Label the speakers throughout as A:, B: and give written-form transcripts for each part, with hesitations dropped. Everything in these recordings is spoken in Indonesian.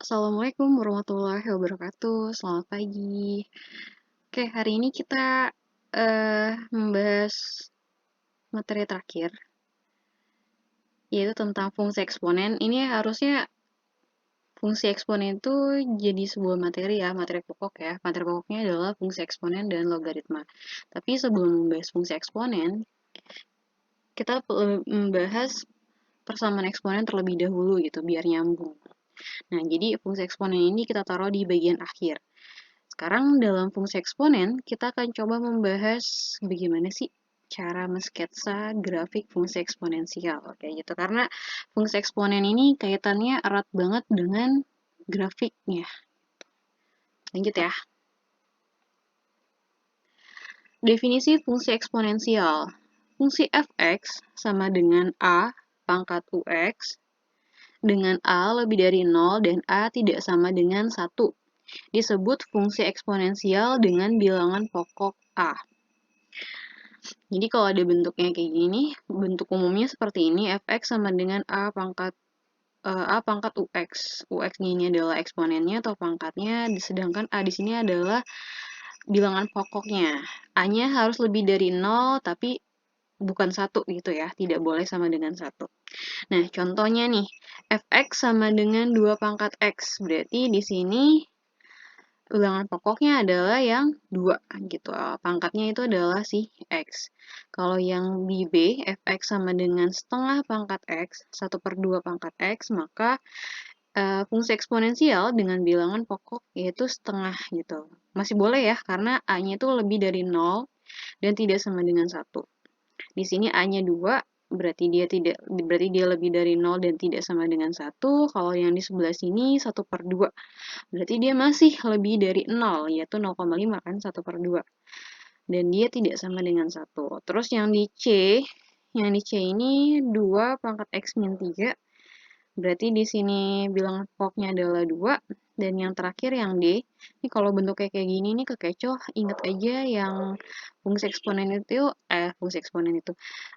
A: Assalamualaikum warahmatullahi wabarakatuh. Selamat pagi. Oke, hari ini kita membahas materi terakhir, yaitu tentang fungsi eksponen. Ini harusnya fungsi eksponen itu jadi sebuah materi ya, materi pokok ya. Materi pokoknya adalah fungsi eksponen dan logaritma. Tapi sebelum membahas fungsi eksponen, kita perlu membahas persamaan eksponen terlebih dahulu gitu, biar nyambung. Nah, jadi fungsi eksponen ini kita taruh di bagian akhir. Sekarang dalam fungsi eksponen, kita akan coba membahas bagaimana sih cara mensketsa grafik fungsi eksponensial. Oke, gitu. Karena fungsi eksponen ini kaitannya erat banget dengan grafiknya. Lanjut ya. Definisi fungsi eksponensial. Fungsi fx sama dengan a pangkat ux dengan a lebih dari 0 dan a tidak sama dengan 1. Disebut fungsi eksponensial dengan bilangan pokok a. Jadi kalau ada bentuknya kayak gini, bentuk umumnya seperti ini, fx sama dengan a pangkat ux. Ux ini adalah eksponennya atau pangkatnya, sedangkan a di sini adalah bilangan pokoknya. A-nya harus lebih dari 0, tapi bukan 1 gitu ya, tidak boleh sama dengan 1. Nah, contohnya nih, fx sama dengan 2 pangkat x, berarti di sini bilangan pokoknya adalah yang 2 gitu. Pangkatnya itu adalah si x. Kalau yang di B, fx sama dengan setengah pangkat x, 1/2 pangkat x, maka fungsi eksponensial dengan bilangan pokok yaitu setengah gitu. Masih boleh ya, karena a-nya itu lebih dari 0 dan tidak sama dengan 1. Di sini a-nya 2, berarti dia lebih dari 0 dan tidak sama dengan 1. Kalau yang di sebelah sini 1/2. Berarti dia masih lebih dari 0, yaitu 0,5 kan, 1/2. Dan dia tidak sama dengan 1. Terus yang di C ini 2 pangkat X min 3. Berarti di sini bilangan pokoknya adalah 2. Dan yang terakhir yang D, ini kalau bentuknya kayak gini nih kekecoh, ingat aja yang fungsi eksponen itu,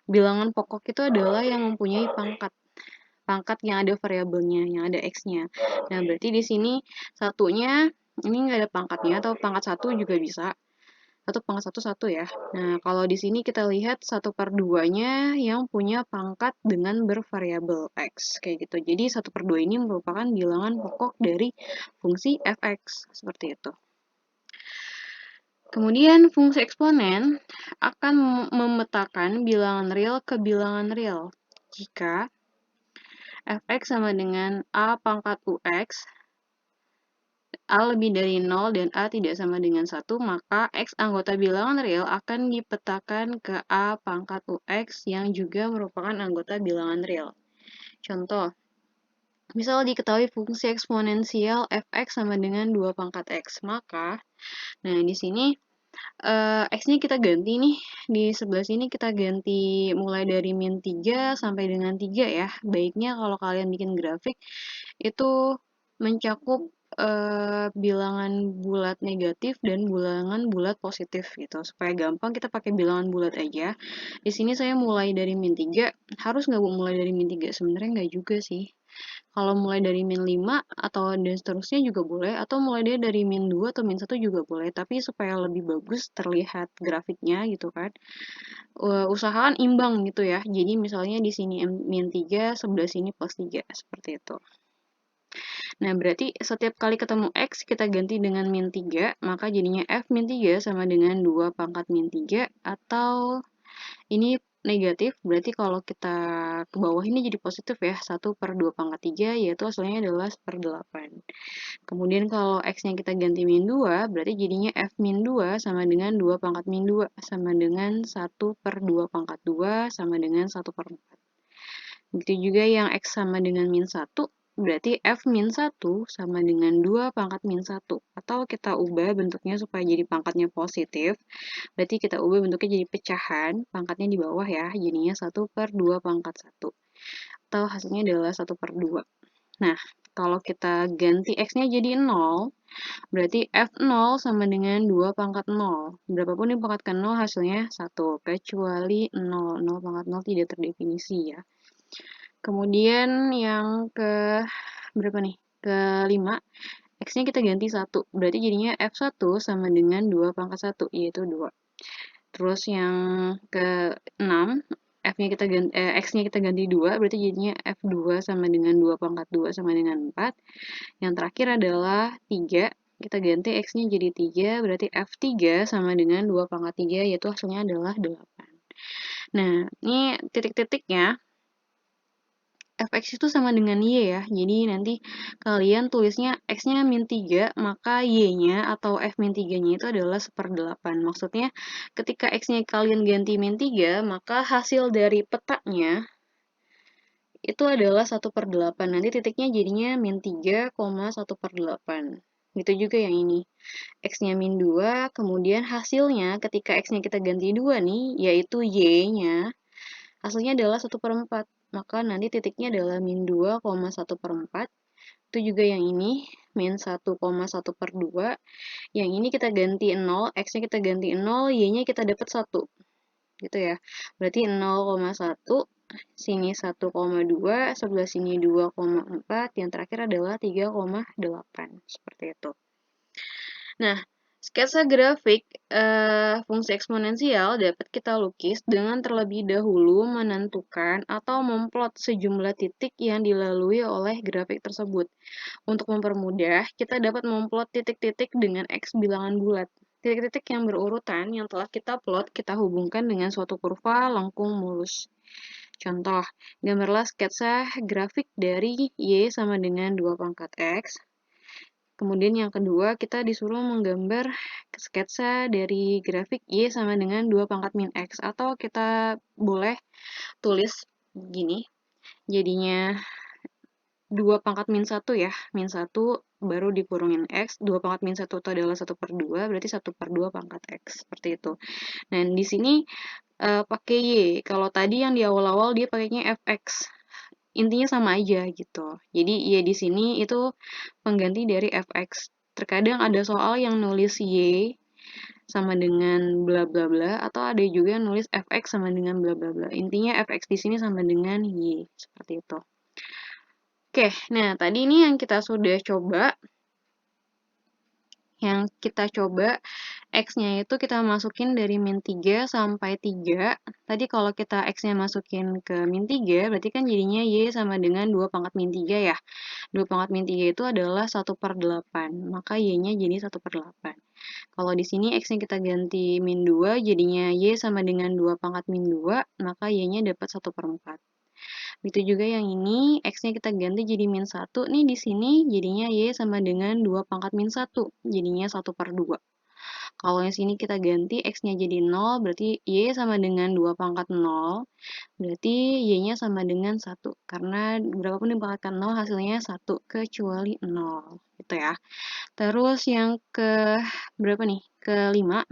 A: bilangan pokok itu adalah yang mempunyai pangkat yang ada variabelnya, yang ada x-nya. Nah, berarti di sini satunya ini nggak ada pangkatnya atau pangkat 1 juga bisa. 1/1 ya. Nah, kalau di sini kita lihat 1/2-nya yang punya pangkat dengan bervariabel x kayak gitu. Jadi 1/2 ini merupakan bilangan pokok dari fungsi fx seperti itu. Kemudian fungsi eksponen akan memetakan bilangan real ke bilangan real jika fx sama dengan a pangkat ux, a lebih dari 0 dan a tidak sama dengan 1, maka x anggota bilangan real akan dipetakan ke a pangkat ux yang juga merupakan anggota bilangan real. Contoh, misal diketahui fungsi eksponensial fx sama dengan 2 pangkat x, maka nah di sini x-nya kita ganti nih, di sebelah sini kita ganti mulai dari min 3 sampai dengan 3 ya. Baiknya kalau kalian bikin grafik, itu mencakup bilangan bulat negatif dan bilangan bulat positif gitu. Supaya gampang kita pakai bilangan bulat aja. Di sini saya mulai dari min 3, harus nggak Bu mulai dari min 3? Sebenarnya nggak juga sih. Kalau mulai dari min 5 atau dan seterusnya juga boleh, atau mulai dari min 2 atau min 1 juga boleh, tapi supaya lebih bagus terlihat grafiknya gitu kan, usahakan imbang gitu ya. Jadi misalnya di sini min 3, sebelah sini plus 3, seperti itu. Nah, berarti setiap kali ketemu X, kita ganti dengan min 3, maka jadinya F min 3 sama dengan 2 pangkat min 3, atau ini negatif, berarti kalau kita ke bawah ini jadi positif ya, 1/2 pangkat 3, yaitu hasilnya adalah 1/8. Kemudian kalau X-nya kita ganti min 2, berarti jadinya F min 2 sama dengan 2 pangkat min 2, sama dengan 1/2 pangkat 2, sama dengan 1/4. Begitu juga yang X sama dengan min 1, berarti F min 1 sama dengan 2 pangkat min 1. Atau kita ubah bentuknya supaya jadi pangkatnya positif, berarti kita ubah bentuknya jadi pecahan, pangkatnya di bawah ya, jadinya 1/2 pangkat 1. Atau hasilnya adalah 1/2. Nah, kalau kita ganti X-nya jadi 0, berarti F0 sama dengan 2 pangkat 0. Berapapun yang pangkat ke 0 hasilnya 1, kecuali 0. 0 pangkat 0 tidak terdefinisi ya. Kemudian yang ke berapa nih? ke-5, X-nya kita ganti 1. Berarti jadinya F1 sama dengan 2 pangkat 1, yaitu 2. Terus yang ke-6, X-nya kita ganti 2, berarti jadinya F2 sama dengan 2 pangkat 2 sama dengan 4. Yang terakhir adalah 3. Kita ganti X-nya jadi 3, berarti F3 sama dengan 2 pangkat 3, yaitu hasilnya adalah 8. Nah, ini titik-titiknya. Fx itu sama dengan Y ya. Jadi nanti kalian tulisnya X-nya min 3, maka Y-nya atau F min 3-nya itu adalah 1/8. Maksudnya ketika X-nya kalian ganti min 3, maka hasil dari petanya itu adalah 1/8. Nanti titiknya jadinya min 3, 1/8. Gitu juga yang ini. X-nya min 2, kemudian hasilnya ketika X-nya kita ganti 2 nih, yaitu Y-nya, hasilnya adalah 1/4. Maka nanti titiknya adalah min 2, 1/4. Itu juga yang ini, min 1,1/2. Yang ini kita ganti 0, X-nya kita ganti 0, Y-nya kita dapat 1. Gitu ya. Berarti 0,1, sini 1,2, sebelah sini 2,4, yang terakhir adalah 3,8. Seperti itu. Nah, sketsa grafik fungsi eksponensial dapat kita lukis dengan terlebih dahulu menentukan atau memplot sejumlah titik yang dilalui oleh grafik tersebut. Untuk mempermudah, kita dapat memplot titik-titik dengan X bilangan bulat. Titik-titik yang berurutan yang telah kita plot, kita hubungkan dengan suatu kurva lengkung mulus. Contoh, gambarlah sketsa grafik dari Y sama dengan 2 pangkat X. Kemudian yang kedua, kita disuruh menggambar sketsa dari grafik Y sama dengan 2 pangkat min X. Atau kita boleh tulis gini, jadinya 2 pangkat min 1 ya. Min 1 baru dikurungin X. 2 pangkat min 1 itu adalah 1/2, berarti 1/2 pangkat X. Seperti itu. Nah, di sini pakai Y. Kalau tadi yang di awal-awal dia pakainya Fx. Intinya sama aja gitu. Jadi Y di sini itu pengganti dari Fx. Terkadang ada soal yang nulis Y sama dengan bla bla bla, atau ada juga yang nulis Fx sama dengan bla bla bla. Intinya Fx di sini sama dengan Y, seperti itu. Oke, nah tadi ini yang kita sudah coba. Yang kita coba X-nya itu kita masukin dari min 3 sampai 3. Tadi kalau kita X-nya masukin ke min 3, berarti kan jadinya Y sama dengan 2 pangkat min 3 ya. 2 pangkat min 3 itu adalah 1/8, maka Y-nya jadi 1/8. Kalau di sini X-nya kita ganti min 2, jadinya Y sama dengan 2 pangkat min 2, maka Y-nya dapat 1/4. Begitu juga yang ini, X-nya kita ganti jadi min 1. Nih di sini jadinya Y sama dengan 2 pangkat min 1. Jadinya 1/2. Kalau yang sini kita ganti X-nya jadi 0, berarti Y sama dengan 2 pangkat 0. Berarti Y-nya sama dengan 1. Karena berapapun dipangkatkan 0, hasilnya 1 kecuali 0. Gitu ya. Terus yang ke berapa nih? Ke-5.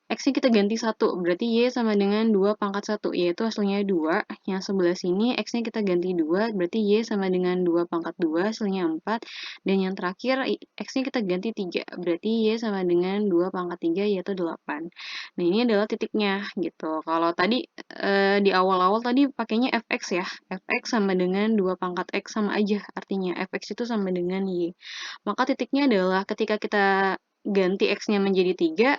A: X-nya kita ganti 1, berarti Y sama dengan 2 pangkat 1, yaitu hasilnya 2. Yang sebelah sini X-nya kita ganti 2, berarti Y sama dengan 2 pangkat 2, hasilnya 4. Dan yang terakhir X-nya kita ganti 3, berarti Y sama dengan 2 pangkat 3, yaitu 8. Nah, ini adalah titiknya gitu. Kalau tadi di awal-awal tadi pakainya Fx ya. Fx sama dengan 2 pangkat X sama aja artinya. Fx itu sama dengan Y. Maka titiknya adalah ketika kita ganti X-nya menjadi 3,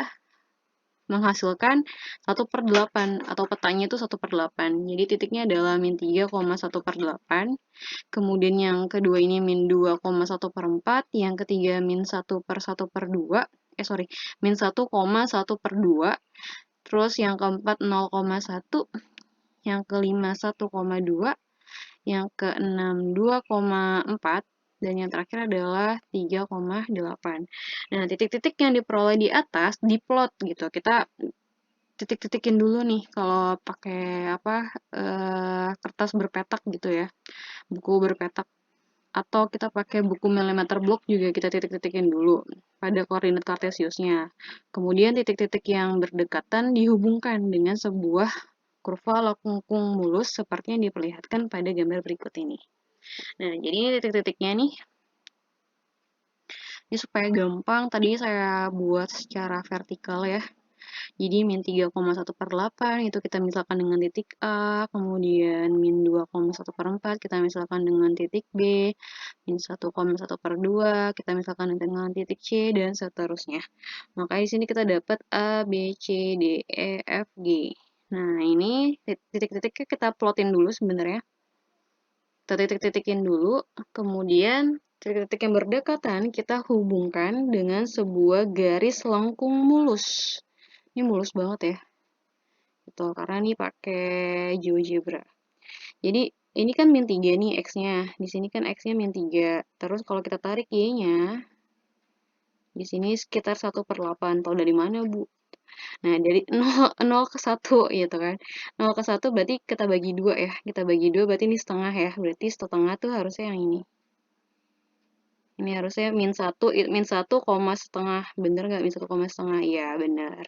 A: menghasilkan 1/8 atau petanya itu 1/8. Jadi titiknya adalah min 3,1/8. Kemudian yang kedua ini min 2,1/4. Yang ketiga min 1/1/2. Min 1,1/2. Terus yang keempat 0,1. Yang kelima 1,2. Yang keenam 2,4. Dan yang terakhir adalah 3,8. Nah, titik-titik yang diperoleh di atas diplot gitu. Kita titik-titikin dulu nih kalau pakai kertas berpetak gitu ya. Buku berpetak. Atau kita pakai buku milimeter block juga kita titik-titikin dulu pada koordinat kartesiusnya. Kemudian titik-titik yang berdekatan dihubungkan dengan sebuah kurva lengkung mulus seperti yang diperlihatkan pada gambar berikut ini. Nah, jadi ini titik-titiknya nih. Ini supaya gampang, tadi saya buat secara vertikal ya. Jadi min 3,1/8 itu kita misalkan dengan titik A, kemudian min 2,1/4 kita misalkan dengan titik B, min 1,1/2 kita misalkan dengan titik C, dan seterusnya. Maka di sini kita dapat A, B, C, D, E, F, G. Nah, ini titik-titiknya kita plotin dulu sebenarnya. Kita titik-titikin dulu, kemudian titik-titik yang berdekatan kita hubungkan dengan sebuah garis lengkung mulus. Ini mulus banget ya, gitu, karena ini pakai GeoGebra. Jadi ini kan min 3 nih X-nya, di sini kan X-nya min 3. Terus kalau kita tarik Y-nya, di sini sekitar 1/8. Tahu dari mana, Bu? Nah, dari 0 ke 1 gitu kan. 0 ke 1 berarti kita bagi 2 ya. Kita bagi 2 berarti ini setengah ya. Berarti setengah tuh harusnya yang ini. Ini harusnya min 1, min 1 koma setengah. Bener nggak min 1 koma setengah? Iya, bener.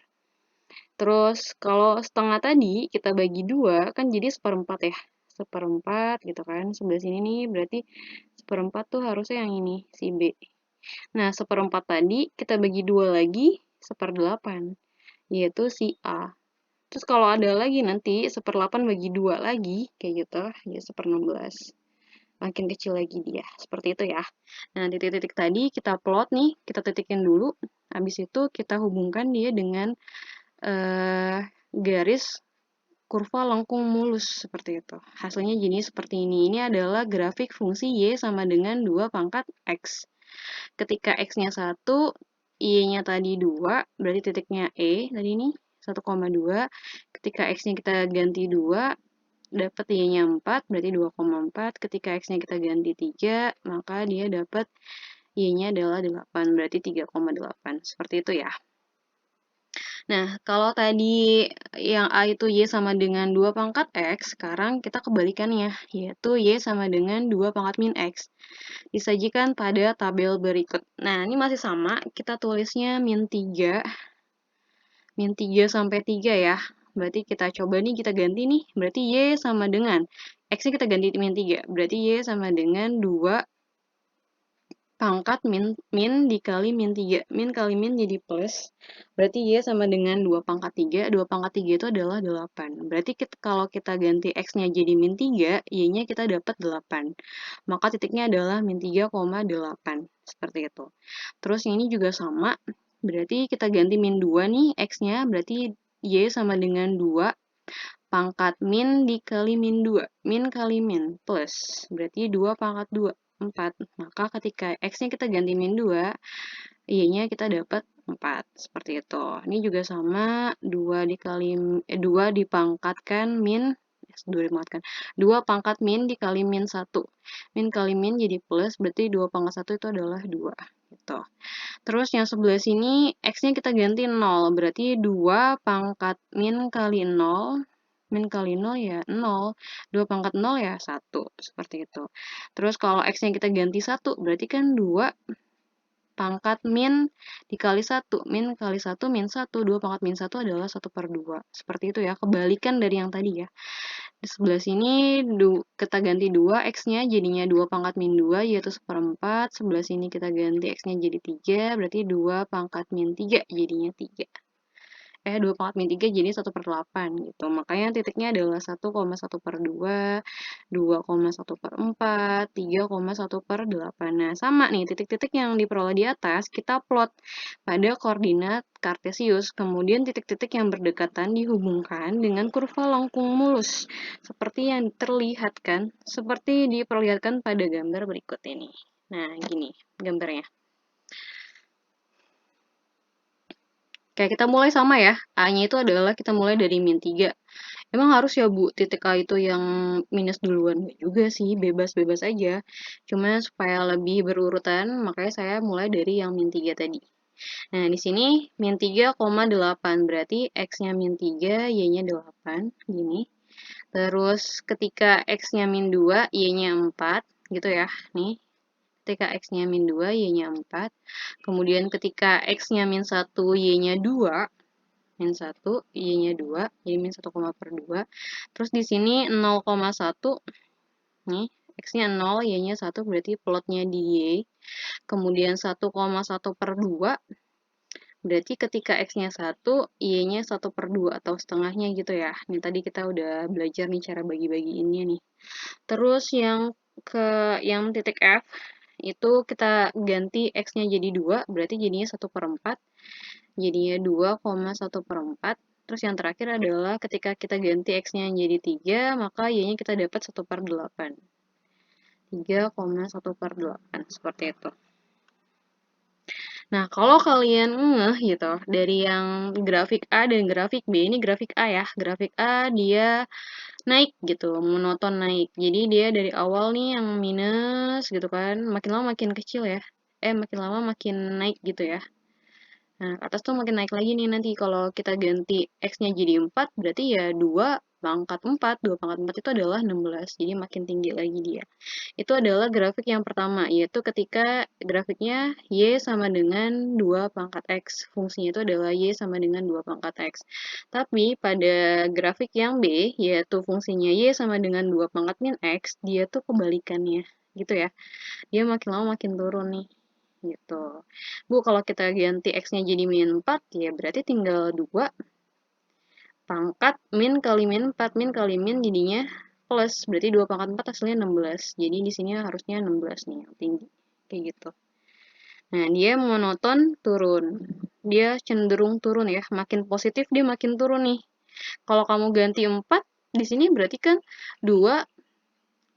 A: Terus kalau setengah tadi kita bagi 2 kan jadi 1/4 ya. 1/4 gitu kan. Sebelah sini nih berarti 1/4 tuh harusnya yang ini, si B. Nah, 1/4 tadi kita bagi 2 lagi, 1/8. Yaitu si A. Terus kalau ada lagi nanti 1/8 bagi 2 lagi, kayak gitu, ya 1/16. Makin kecil lagi dia, seperti itu ya. Nah, titik-titik tadi kita plot nih, kita titikin dulu. Habis itu kita hubungkan dia dengan garis kurva lengkung mulus, seperti itu. Hasilnya jadi seperti ini. Ini adalah grafik fungsi Y sama dengan 2 pangkat X. Ketika X-nya 1, Y-nya tadi 2, berarti titiknya E tadi ini 1,2. Ketika X-nya kita ganti 2, dapat Y-nya 4, berarti 2,4. Ketika X-nya kita ganti 3, maka dia dapat Y-nya adalah 8, berarti 3,8. Seperti itu ya. Nah, kalau tadi yang A itu Y sama dengan 2 pangkat X, sekarang kita kebalikannya, yaitu Y sama dengan 2 pangkat min X. Disajikan pada tabel berikut. Nah, ini masih sama, kita tulisnya min 3 sampai 3 ya. Berarti kita coba nih, kita ganti nih. Berarti Y sama dengan, X-nya kita ganti min 3. Berarti Y sama dengan 2 pangkat min dikali min 3. Min kali min jadi plus. Berarti Y sama dengan 2 pangkat 3. 2 pangkat 3 itu adalah 8. Berarti kalau kita ganti X-nya jadi min 3, Y-nya kita dapat 8. Maka titiknya adalah min 3,8. Seperti itu. Terus ini juga sama. Berarti kita ganti min 2 nih X-nya. Berarti Y sama dengan 2 pangkat min dikali min 2. Min kali min plus. Berarti 2 pangkat 2. 4. Maka ketika X-nya kita ganti min 2, Y-nya kita dapat 4. Seperti itu. Ini juga sama, 2 dipangkatkan min, 2 pangkat min dikali min 1. Min kali min jadi plus, berarti 2 pangkat 1 itu adalah 2. Gitu. Terus yang sebelah sini, X-nya kita ganti 0, berarti 2 pangkat min kali 0, min kali 0 ya 0, 2 pangkat 0 ya 1, seperti itu. Terus kalau X-nya kita ganti 1, berarti kan 2 pangkat min dikali 1, min kali 1 min 1, 2 pangkat min 1 adalah 1/2. Seperti itu ya, kebalikan dari yang tadi ya. Di sebelah sini kita ganti 2, X-nya jadinya 2 pangkat min 2, yaitu 1/4. Sebelah sini kita ganti X-nya jadi 3, berarti 2 pangkat min 3 jadinya 3. 2 pangkat min 3 jadi 1/8 gitu. Makanya titiknya adalah 1,1/2, 2,1/4, 3,1/8. Nah, sama nih, titik-titik yang diperoleh di atas, kita plot pada koordinat kartesius. Kemudian titik-titik yang berdekatan dihubungkan dengan kurva lengkung mulus. Seperti yang terlihatkan, seperti diperlihatkan pada gambar berikut ini. Nah, gini gambarnya. Kayak kita mulai sama ya, A-nya itu adalah kita mulai dari min 3. Emang harus ya Bu, titik A itu yang minus duluan? Nggak juga sih, bebas-bebas aja. Cuma supaya lebih berurutan, makanya saya mulai dari yang min 3 tadi. Nah, di sini min 3,8, berarti X-nya min 3, Y-nya 8, gini. Terus ketika X-nya min 2, Y-nya 4, gitu ya, nih. Ketika X-nya min 2, Y-nya 4. Kemudian ketika X-nya min 1, Y-nya 2. Min 1, Y-nya 2, jadi min 1,2. Terus di sini 0,1, nih, X-nya 0, Y-nya 1, berarti plotnya di Y. Kemudian 1,1/2, Berarti ketika X-nya 1, Y-nya 1/2 atau setengahnya gitu ya. Ini tadi kita udah belajar nih cara bagi-bagiinnya nih. Terus yang titik F, itu kita ganti X-nya jadi 2, berarti jadinya 1/4. Jadinya 2,1/4. Terus yang terakhir adalah ketika kita ganti X-nya jadi 3, maka Y-nya kita dapat 1/8. 3,1/8, seperti itu. Nah, kalau kalian ngeh gitu, dari yang grafik A dan grafik B, ini grafik A ya, grafik A dia naik gitu, monoton naik. Jadi dia dari awal nih yang minus gitu kan, makin lama makin kecil ya. Makin lama makin naik gitu ya. Nah, ke atas tuh makin naik lagi nih nanti kalau kita ganti X-nya jadi 4, berarti ya 2 pangkat 4. 2 pangkat 4 itu adalah 16, jadi makin tinggi lagi dia. Itu adalah grafik yang pertama, yaitu ketika grafiknya Y sama dengan 2 pangkat X. Fungsinya itu adalah Y sama dengan 2 pangkat X. Tapi pada grafik yang B, yaitu fungsinya Y sama dengan 2 pangkat min X, dia tuh kebalikannya, gitu ya. Dia makin lama makin turun nih. Gitu. Bu, kalau kita ganti X-nya jadi min 4, ya berarti tinggal 2 pangkat min kali min 4. Min kali min jadinya plus. Berarti 2 pangkat 4 hasilnya 16. Jadi di sini harusnya 16 nih yang tinggi. Kayak gitu. Nah, dia monoton turun. Dia cenderung turun ya. Makin positif dia makin turun nih. Kalau kamu ganti 4, di sini berarti kan 2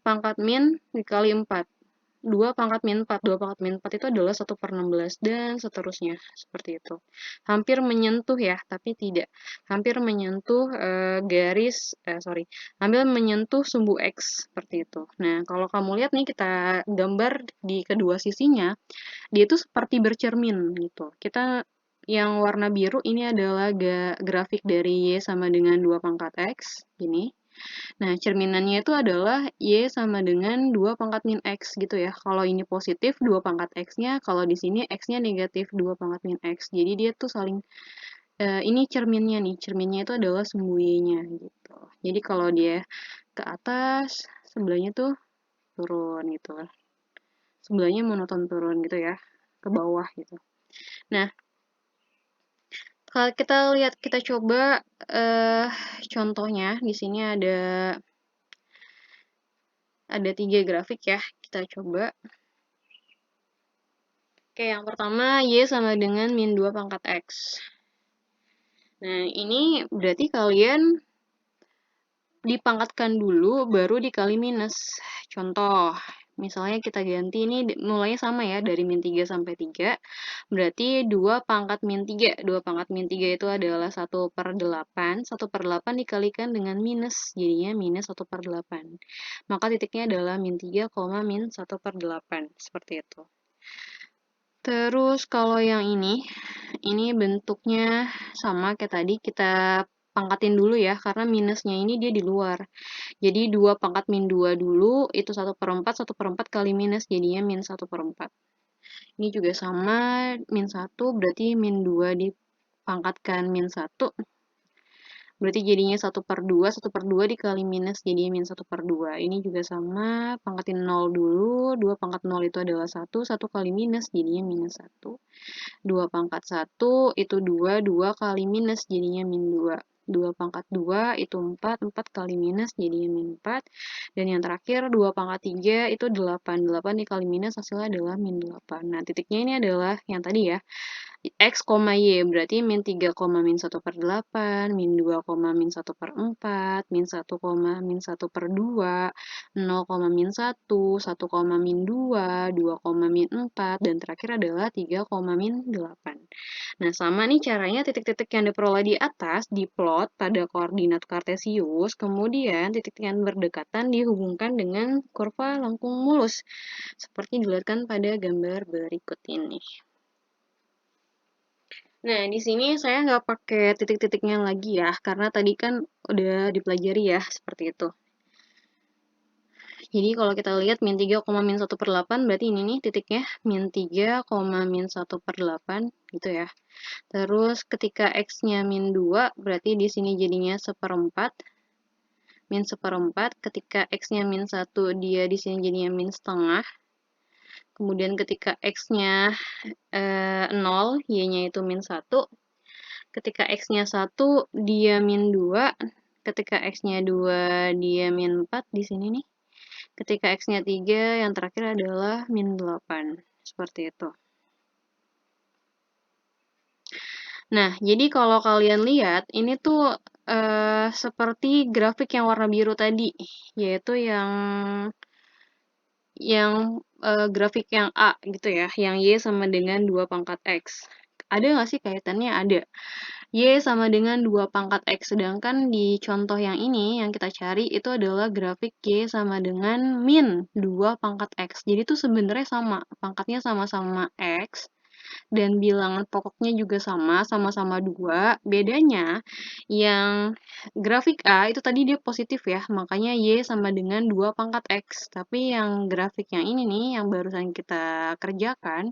A: pangkat min dikali 4. 2 pangkat min 4. 2 pangkat min 4 itu adalah 1/16 dan seterusnya. Seperti itu. Hampir menyentuh ya, tapi tidak. Hampir menyentuh hampir menyentuh sumbu X. Seperti itu. Nah, kalau kamu lihat nih, kita gambar di kedua sisinya, dia itu seperti bercermin gitu. Kita yang warna biru ini adalah grafik dari Y sama dengan 2 pangkat X. Gini. Nah, cerminannya itu adalah Y sama dengan 2 pangkat min X gitu ya. Kalau ini positif 2 pangkat X-nya, kalau di sini X-nya negatif 2 pangkat min X. Jadi dia tuh saling, ini cerminnya nih, cerminnya itu adalah sumbu Y-nya gitu. Jadi kalau dia ke atas, sebelahnya tuh turun gitu. Sebelahnya monoton turun gitu ya, ke bawah gitu. Nah, kalau kita lihat, kita coba contohnya. Di sini ada 3 grafik ya, kita coba. Oke, yang pertama Y sama dengan min 2 pangkat X. Nah, ini berarti kalian dipangkatkan dulu, baru dikali minus. Contoh, misalnya kita ganti ini mulainya sama ya, dari min 3 sampai 3. Berarti 2 pangkat min 3. 2 pangkat min 3 itu adalah 1/8. 1/8 dikalikan dengan minus, jadinya minus 1/8. Maka titiknya adalah min 3, min 1/8. Seperti itu. Terus kalau yang ini bentuknya sama kayak tadi, kita pangkatin dulu ya, karena minusnya ini dia di luar. Jadi 2 pangkat min 2 dulu, itu 1/4, 1/4 kali minus, jadinya min 1/4. Ini juga sama, min 1, berarti min 2 dipangkatkan min 1. Berarti jadinya 1/2, 1/2 dikali minus jadinya min 1/2. Ini juga sama, pangkatin 0 dulu, 2 pangkat 0 itu adalah 1, 1 kali minus jadinya minus 1. 2 pangkat 1 itu 2, 2 kali minus jadinya min 2. 2 pangkat 2 itu 4, 4 kali minus jadinya min 4. Dan yang terakhir 2 pangkat 3 itu 8, 8 dikali minus hasilnya adalah min 8. Nah, titiknya ini adalah yang tadi ya, X, Y, berarti min 3, min 1/8, min 2, min 1/4, min 1, min 1/2, 0, min 1, 1, min 2, 2, min 4, dan terakhir adalah 3, min 8. Nah, sama nih caranya titik-titik yang diperoleh di atas diplot pada koordinat kartesius, kemudian titik yang berdekatan dihubungkan dengan kurva lengkung mulus, seperti dilihatkan pada gambar berikut ini. Nah, di sini saya nggak pakai titik-titiknya lagi ya, karena tadi kan udah dipelajari ya, seperti itu. Jadi kalau kita lihat min 3, min 1/8, berarti ini nih titiknya, min 3, min 1/8, gitu ya. Terus ketika X-nya min 2, berarti di sini jadinya 1/4, min 1/4. Ketika X-nya min 1, dia di sini jadinya min setengah. Kemudian ketika X-nya 0, Y-nya itu min 1. Ketika X-nya 1, dia min 2. Ketika X-nya 2, dia min 4 di sini nih. Ketika X-nya 3, yang terakhir adalah min 8. Seperti itu. Nah, jadi kalau kalian lihat, ini tuh seperti grafik yang warna biru tadi, yaitu yang grafik yang A gitu ya, yang Y sama dengan 2 pangkat X. Ada nggak sih kaitannya? Ada. Y sama dengan 2 pangkat X, sedangkan di contoh yang ini, yang kita cari, itu adalah grafik Y sama dengan min 2 pangkat X. Jadi itu sebenarnya sama, pangkatnya sama-sama X, dan bilangan pokoknya juga sama-sama 2. Bedanya, yang grafik A itu tadi dia positif ya, makanya Y sama dengan 2 pangkat X. Tapi yang grafik yang ini nih, yang barusan kita kerjakan,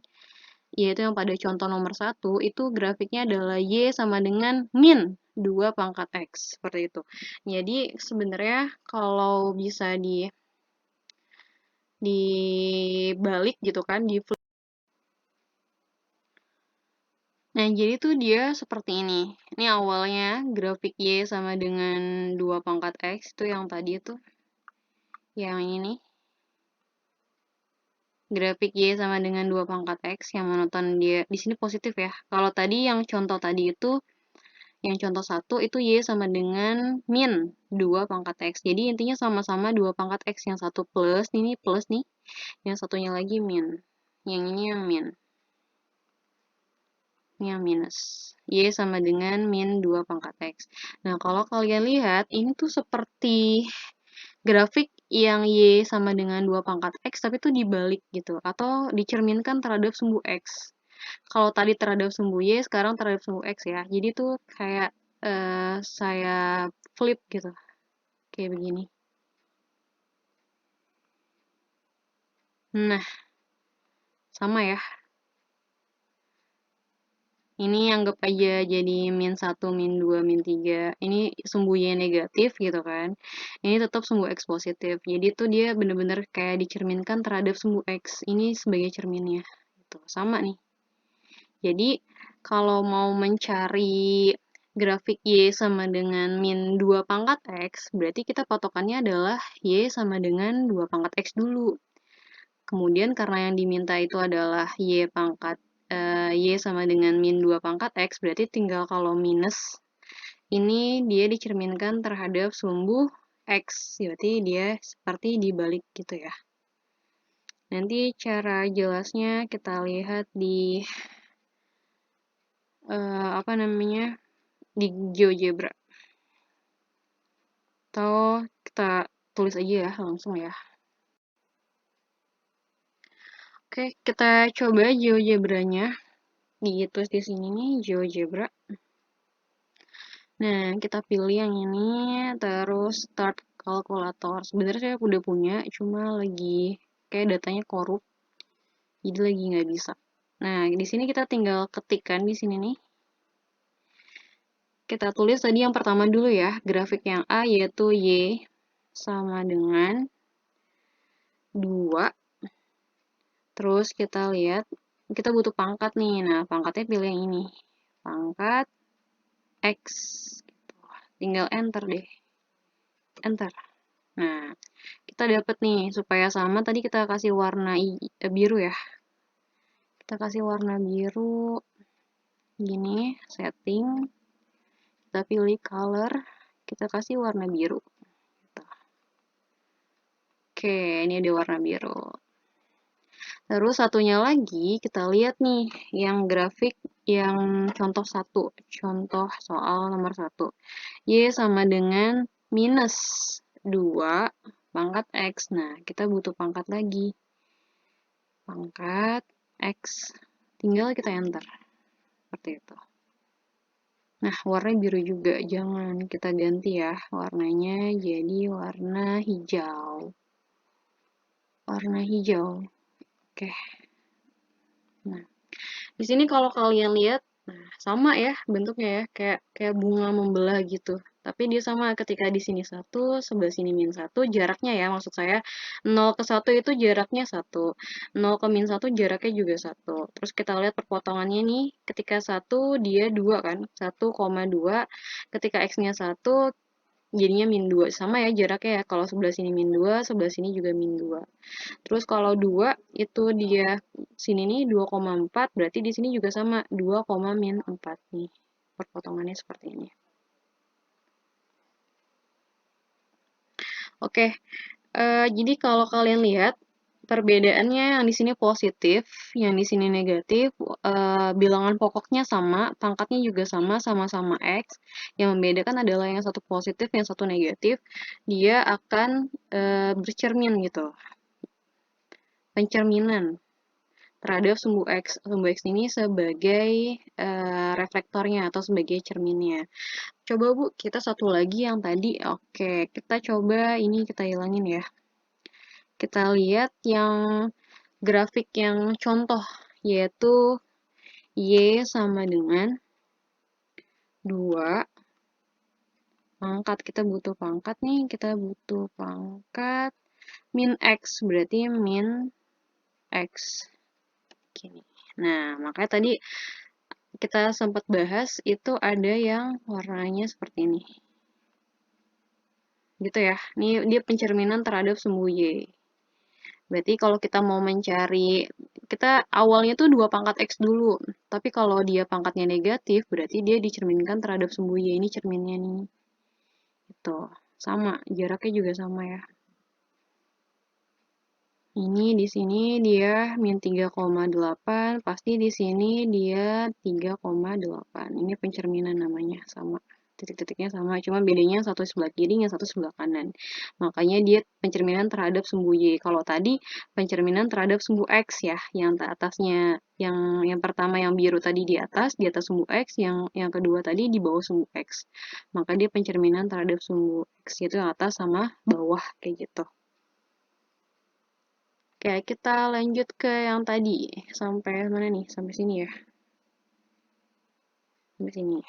A: yaitu yang pada contoh nomor 1, itu grafiknya adalah Y sama dengan min 2 pangkat X. Seperti itu. Jadi sebenarnya kalau bisa dibalik gitu kan, di flip. Nah, jadi tuh dia seperti ini. Ini awalnya grafik Y sama dengan 2 pangkat X, itu yang tadi itu. Yang ini. Grafik Y sama dengan 2 pangkat X, yang monoton dia di sini positif ya. Kalau tadi yang contoh tadi itu, yang contoh 1 itu Y sama dengan min 2 pangkat X. Jadi intinya sama-sama 2 pangkat X. Yang satu plus, ini plus nih. Yang satunya lagi min. Yang ini yang min. Ini yang minus. Y sama dengan min 2 pangkat X. Nah, kalau kalian lihat, ini tuh seperti grafik yang Y sama dengan 2 pangkat X, tapi itu dibalik gitu. Atau dicerminkan terhadap sumbu X. Kalau tadi terhadap sumbu Y, sekarang terhadap sumbu X ya. Jadi tuh kayak saya flip gitu. Kayak begini. Nah, sama ya. Ini anggap aja jadi min 1, min 2, min 3. Ini sumbu Y negatif gitu kan. Ini tetap sumbu X positif. Jadi tuh dia bener-bener kayak dicerminkan terhadap sumbu X. Ini sebagai cerminnya. Gitu. Sama nih. Jadi kalau mau mencari grafik Y sama dengan min 2 pangkat X, berarti kita patokannya adalah Y sama dengan 2 pangkat X dulu. Kemudian karena yang diminta itu adalah Y sama dengan min 2 pangkat X, berarti tinggal kalau minus, ini dia dicerminkan terhadap sumbu X, berarti dia seperti dibalik gitu ya. Nanti cara jelasnya kita lihat di di GeoGebra. Atau kita tulis aja ya, langsung ya. Oke, kita coba GeoGebra-nya. Ditulis di sini nih, GeoGebra. Nah, kita pilih yang ini, terus start kalkulator. Sebenarnya saya udah punya, cuma lagi kayak datanya korup. Jadi lagi nggak bisa. Nah, di sini kita tinggal ketikkan di sini nih. Kita tulis tadi yang pertama dulu ya, grafik yang A yaitu Y sama dengan 2. Terus kita lihat, kita butuh pangkat nih. Nah, pangkatnya pilih yang ini. Pangkat X. Tinggal enter deh. Enter. Nah, kita dapat nih, supaya sama tadi kita kasih warna biru ya. Kita kasih warna biru. Gini, setting. Kita pilih color. Kita kasih warna biru. Oke, ini ada warna biru. Terus satunya lagi, kita lihat nih, yang grafik yang contoh 1. Contoh soal nomor 1. Y sama dengan minus 2 pangkat X. Nah, kita butuh pangkat lagi. Pangkat X. Tinggal kita enter. Seperti itu. Nah, warna biru juga. Jangan kita ganti ya. Warnanya jadi warna hijau. Warna hijau. Oke. Nah, di sini kalau kalian lihat, nah sama ya bentuknya ya, kayak bunga membelah gitu. Tapi dia sama ketika di sini 1, sebelah sini min 1, jaraknya ya, maksud saya 0 ke 1 itu jaraknya 1. 0 ke min 1 jaraknya juga 1. Terus kita lihat perpotongannya nih, ketika 1 dia 2 kan, 1,2. Ketika X-nya 1, jadinya min 2. Sama ya jaraknya ya, kalau sebelah sini min 2, sebelah sini juga min 2. Terus kalau 2 itu dia sini nih 2,4, berarti di sini juga sama 2, min 4 nih. Perpotongannya seperti ini. Oke, jadi kalau kalian lihat perbedaannya yang di sini positif, yang di sini negatif, bilangan pokoknya sama, pangkatnya juga sama, sama-sama X. Yang membedakan adalah yang satu positif, yang satu negatif, dia akan bercermin gitu. Pencerminan terhadap sumbu X. Sumbu X ini sebagai reflektornya atau sebagai cerminnya. Coba Bu, kita satu lagi yang tadi. Oke, kita coba ini kita hilangin ya. Kita lihat yang grafik yang contoh, yaitu Y sama dengan 2 pangkat. Kita butuh pangkat nih, kita butuh pangkat min X, berarti min X. Gini. Nah, makanya tadi kita sempat bahas itu ada yang warnanya seperti ini. Gitu ya. Ini dia pencerminan terhadap sumbu Y. Berarti kalau kita mau mencari, kita awalnya tuh 2 pangkat X dulu. Tapi kalau dia pangkatnya negatif, berarti dia dicerminkan terhadap sumbu Y. Ini cerminnya nih. Itu. Sama, jaraknya juga sama ya. Ini di sini dia min 3,8, pasti di sini dia 3,8. Ini pencerminan namanya, sama. Titik-titiknya sama, cuma bedanya satu sebelah kiri, yang satu sebelah kanan. Makanya dia pencerminan terhadap sumbu Y. Kalau tadi pencerminan terhadap sumbu X ya, yang atasnya, yang pertama yang biru tadi di atas sumbu X, yang kedua tadi di bawah sumbu X. Maka dia pencerminan terhadap sumbu X, yaitu yang atas sama bawah kayak gitu. Oke, kita lanjut ke yang tadi. Sampai mana nih? Sampai sini ya. Sampai sini.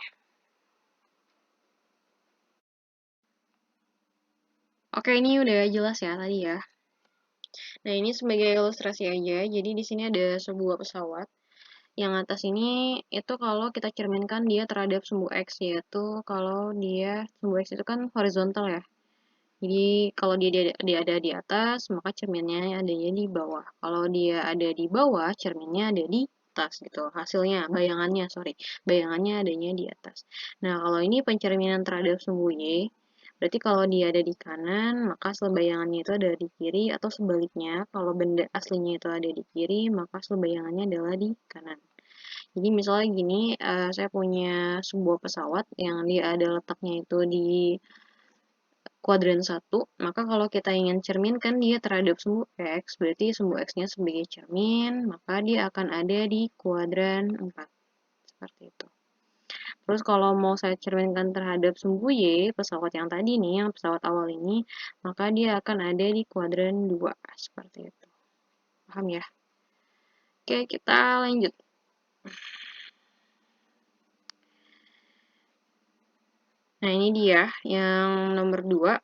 A: Oke, ini udah jelas ya tadi ya. Nah, ini sebagai ilustrasi aja. Jadi di sini ada sebuah pesawat. Yang atas ini itu kalau kita cerminkan dia terhadap sumbu X, yaitu kalau dia sumbu X itu kan horizontal ya. Jadi kalau dia ada di atas, maka cerminnya adanya di bawah. Kalau dia ada di bawah, cerminnya ada di atas gitu. Hasilnya, bayangannya adanya di atas. Nah, kalau ini pencerminan terhadap sumbu Y, berarti kalau dia ada di kanan, maka hasil bayangannya itu ada di kiri, atau sebaliknya, kalau benda aslinya itu ada di kiri, maka hasil bayangannya adalah di kanan. Jadi misalnya gini, saya punya sebuah pesawat yang dia ada letaknya itu di kuadran 1, maka kalau kita ingin cerminkan dia terhadap sumbu X, berarti sumbu X-nya sebagai cermin, maka dia akan ada di kuadran 4. Seperti itu. Terus kalau mau saya cerminkan terhadap sumbu Y, pesawat yang tadi nih, yang pesawat awal ini, maka dia akan ada di kuadran 2. Seperti itu. Paham ya? Oke, kita lanjut. Nah, ini dia yang nomor 2.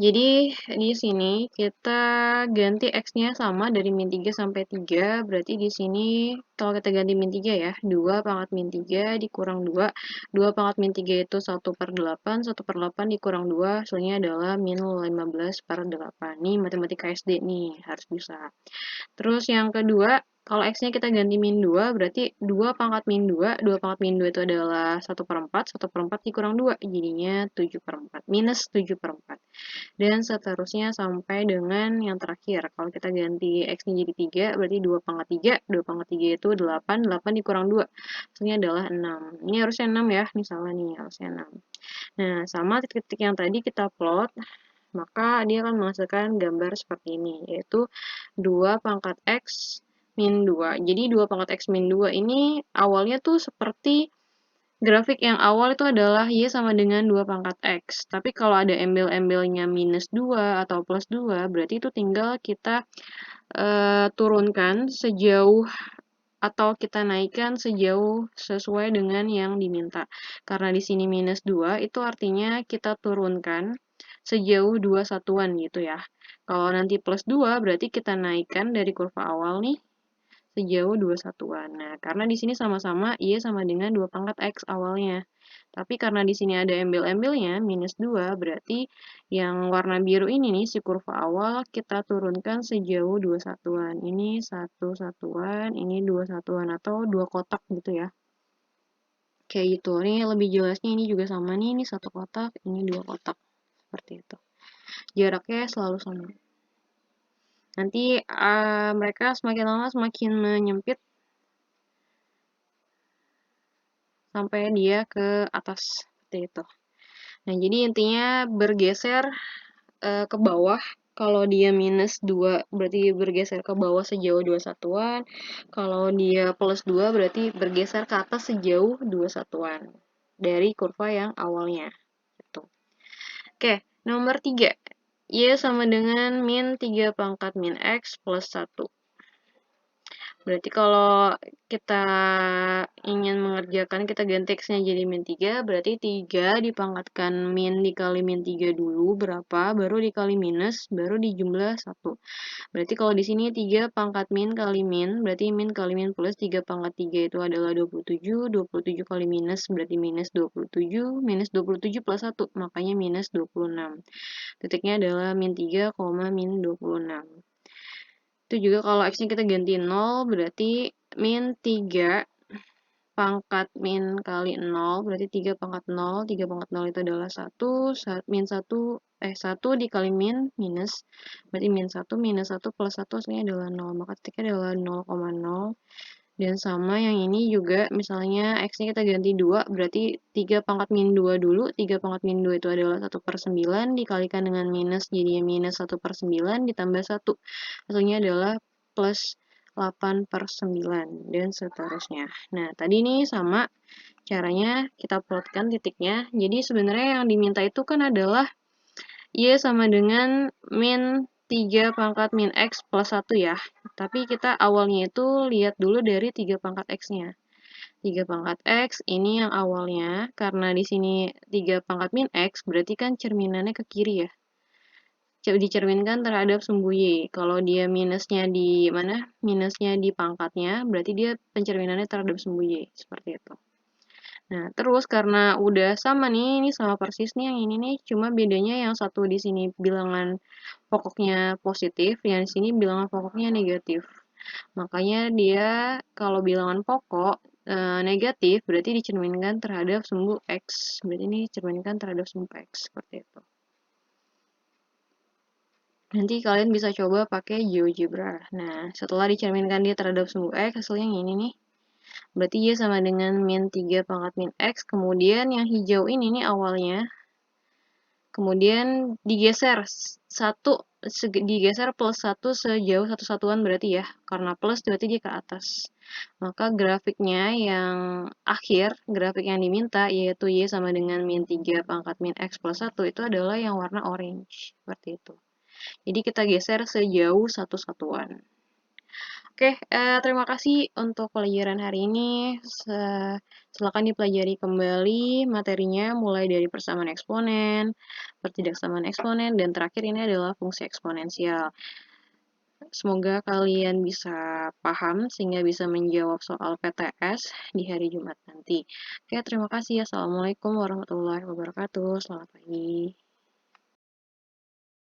A: Jadi, di sini kita ganti X-nya sama dari min 3 sampai 3. Berarti di sini, kalau kita ganti min 3 ya, 2 pangkat min 3 dikurang 2. 2 pangkat min 3 itu 1/8. 1/8 dikurang 2, hasilnya adalah min 15/8. Nih, matematika SD nih, harus bisa. Terus yang kedua, kalau X-nya kita ganti min 2, berarti 2 pangkat min 2. 2 pangkat min 2 itu adalah 1/4. 1/4 dikurang 2, jadinya 7/4. Minus 7/4. Dan seterusnya sampai dengan yang terakhir. Kalau kita ganti X-nya jadi 3, berarti 2 pangkat 3. 2 pangkat 3 itu 8. 8 dikurang 2. Hasilnya adalah 6. Ini harusnya 6 ya, misalnya nih, harusnya 6. Nah, sama titik-titik yang tadi kita plot, maka dia akan menghasilkan gambar seperti ini, yaitu 2 pangkat X min 2. Jadi 2 pangkat X min 2 ini awalnya tuh seperti grafik yang awal itu adalah Y sama dengan 2 pangkat X. Tapi kalau ada embel-embelnya minus 2 atau plus 2, berarti itu tinggal kita turunkan sejauh atau kita naikkan sejauh sesuai dengan yang diminta. Karena di sini minus 2, itu artinya kita turunkan sejauh 2 satuan gitu ya. Kalau nanti plus 2, berarti kita naikkan dari kurva awal nih sejauh 2 satuan. Nah, karena di sini sama-sama Y sama dengan 2 pangkat X awalnya. Tapi karena di sini ada embel-embelnya, minus 2, berarti yang warna biru ini nih, si kurva awal, kita turunkan sejauh 2 satuan. Ini 1 satuan, ini 2 satuan, atau 2 kotak gitu ya. Kayak gitu. Ini lebih jelasnya ini juga sama nih, ini 1 kotak, ini 2 kotak. Seperti itu. Jaraknya selalu sama. Nanti mereka semakin lama semakin menyempit sampai dia ke atas seperti itu. Nah, jadi intinya bergeser ke bawah. Kalau dia minus 2 berarti bergeser ke bawah sejauh 2 satuan. Kalau dia plus 2 berarti bergeser ke atas sejauh 2 satuan dari kurva yang awalnya. Gitu. Oke, nomor 3. Y sama dengan min 3 pangkat min X plus 1. Berarti kalau kita ingin mengerjakan, kita ganti X-nya jadi min 3, berarti 3 dipangkatkan min dikali min 3 dulu, berapa, baru dikali minus, baru dijumlah 1. Berarti kalau di sini 3 pangkat min kali min, berarti min kali min plus 3 pangkat 3 itu adalah 27, 27 kali minus, berarti minus 27, minus 27 plus 1, makanya minus 26. Titiknya adalah min 3, min 26. Itu juga kalau X-nya kita ganti 0, berarti min 3 pangkat min kali 0, berarti 3 pangkat 0, 3 pangkat 0 itu adalah 1, min 1, 1 dikali min, minus, berarti min 1, minus 1 plus 1 hasilnya adalah 0, maka titiknya adalah 0,0. Dan sama yang ini juga, misalnya X-nya kita ganti 2, berarti 3 pangkat min 2 dulu, 3 pangkat min 2 itu adalah 1 per 9, dikalikan dengan minus, jadi minus 1 per 9, ditambah 1. Hasilnya adalah plus 8 per 9, dan seterusnya. Nah, tadi nih sama caranya kita plotkan titiknya. Jadi sebenarnya yang diminta itu kan adalah Y sama dengan min 3 pangkat min X plus 1 ya. Tapi kita awalnya itu lihat dulu dari 3 pangkat X-nya. 3 pangkat X ini yang awalnya, karena di sini 3 pangkat min X, berarti kan cerminannya ke kiri ya. Dicerminkan terhadap sumbu Y. Kalau dia minusnya di mana? Minusnya di pangkatnya, berarti dia pencerminannya terhadap sumbu Y. Seperti itu. Nah, terus karena udah sama nih, ini sama persis nih yang ini nih, cuma bedanya yang satu di sini bilangan pokoknya positif, yang di sini bilangan pokoknya negatif. Makanya dia kalau bilangan pokok negatif berarti dicerminkan terhadap sumbu X. Berarti ini dicerminkan terhadap sumbu X, seperti itu. Nanti kalian bisa coba pakai GeoGebra. Nah, setelah dicerminkan dia terhadap sumbu X, hasilnya yang ini nih. Berarti Y sama dengan min 3 pangkat min X, kemudian yang hijau ini nih awalnya, kemudian digeser digeser plus 1 sejauh 1 satuan berarti ya, karena plus berarti dia ke atas. Maka grafiknya yang akhir, grafik yang diminta, yaitu Y sama dengan min 3 pangkat min X plus 1, itu adalah yang warna orange, seperti itu. Jadi kita geser sejauh 1 satuan. Oke, terima kasih untuk pelajaran hari ini. Silakan dipelajari kembali materinya mulai dari persamaan eksponen, pertidaksamaan eksponen, dan terakhir ini adalah fungsi eksponensial. Semoga kalian bisa paham sehingga bisa menjawab soal PTS di hari Jumat nanti. Oke, terima kasih. Assalamualaikum warahmatullahi wabarakatuh. Selamat pagi.